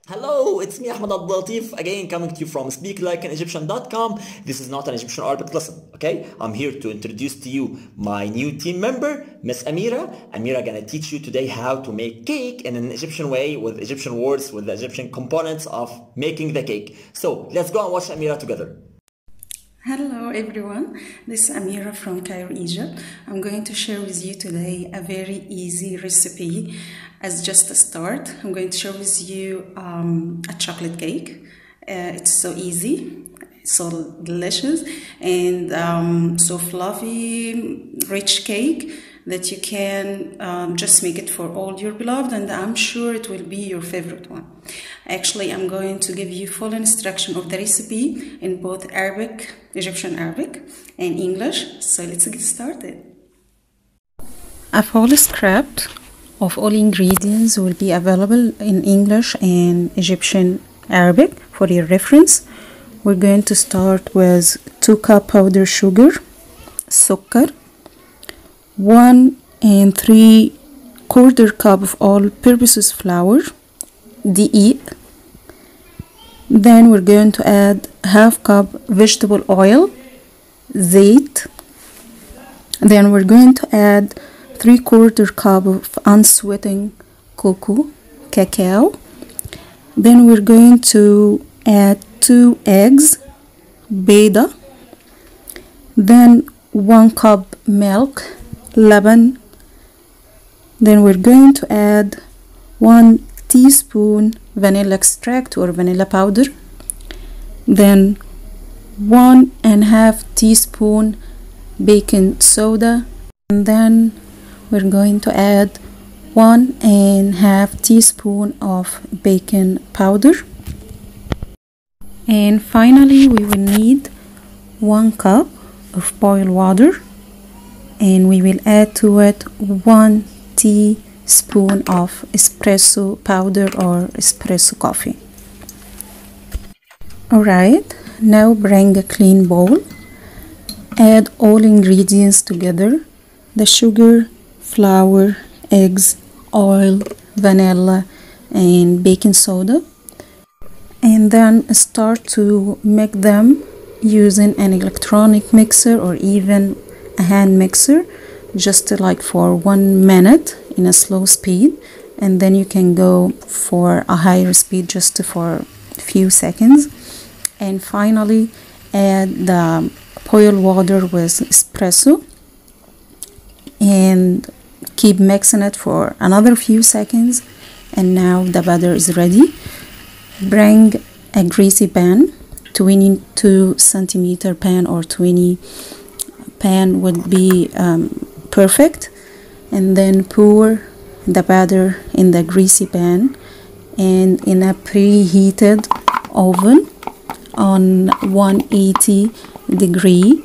Hello, it's me Ahmed Abdel Latif again coming to you from speaklikeanegyptian.com. This is not an Egyptian Arabic lesson, okay? I'm here to introduce to you my new team member, Miss Amira. Amira gonna teach you today how to make cake in an Egyptian way with Egyptian words, with the Egyptian components of making the cake. So let's go and watch Amira together. Hello everyone, this is Amira from Cairo, Egypt. I'm going to share with you today a very easy recipe. As just a start, I'm going to share with you a chocolate cake. It's so easy, so delicious, and so fluffy, rich cake that you can just make it for all your beloved, and I'm sure it will be your favorite one. Actually, I'm going to give you full instruction of the recipe in both Arabic, Egyptian Arabic, and English. So let's get started. A full script of all ingredients will be available in English and Egyptian Arabic for your reference. We're going to start with 2 cup powdered sugar, sukkar, 1 3/4 cup of all-purpose flour, دقيق. Then we're going to add 1/2 cup vegetable oil, زيت. Then we're going to add 3/4 cup of unsweetened cocoa, cacao. Then we're going to add 2 eggs, بيضة. Then 1 cup milk, لبن. Then we're going to add 1 teaspoon vanilla extract or vanilla powder. Then 1.5 teaspoon baking soda. And then we're going to add 1.5 teaspoon of baking powder. And finally we will need 1 cup of boiled water, and we will add to it 1 teaspoon of espresso powder or espresso coffee. Alright, now bring a clean bowl. Add all ingredients together: the sugar, flour, eggs, oil, vanilla, and baking soda. And then start to make them using an electronic mixer or even a hand mixer, just like for 1 minute in a slow speed, and then you can go for a higher speed just for a few seconds. And finally add the boiled water with espresso and keep mixing it for another few seconds. And now the batter is ready. Bring a greasy pan, 22 centimeter pan or 20 pan would be perfect. And then pour the batter in the greasy pan and in a preheated oven on 180 degree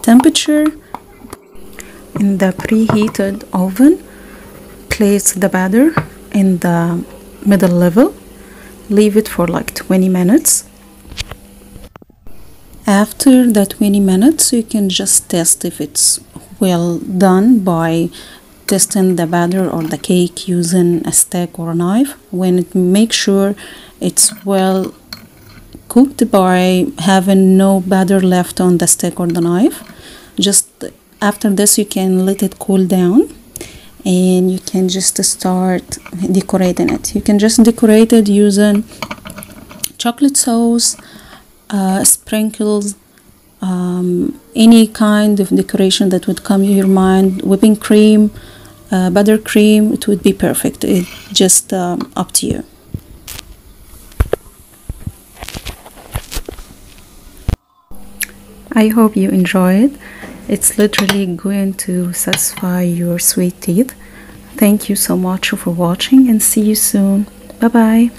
temperature. In the preheated oven, place the batter in the middle level. Leave it for like 20 minutes. After the 20 minutes, you can just test if it's well done by testing the batter or the cake using a stick or a knife. When it makes sure it's well cooked by having no batter left on the stick or the knife, just after this you can let it cool down and you can just start decorating it. You can just decorate it using chocolate sauce, sprinkles, any kind of decoration that would come to your mind, whipping cream, buttercream, it would be perfect. It's just up to you. I hope you enjoy it. It's literally going to satisfy your sweet teeth. Thank you so much for watching and see you soon. Bye bye.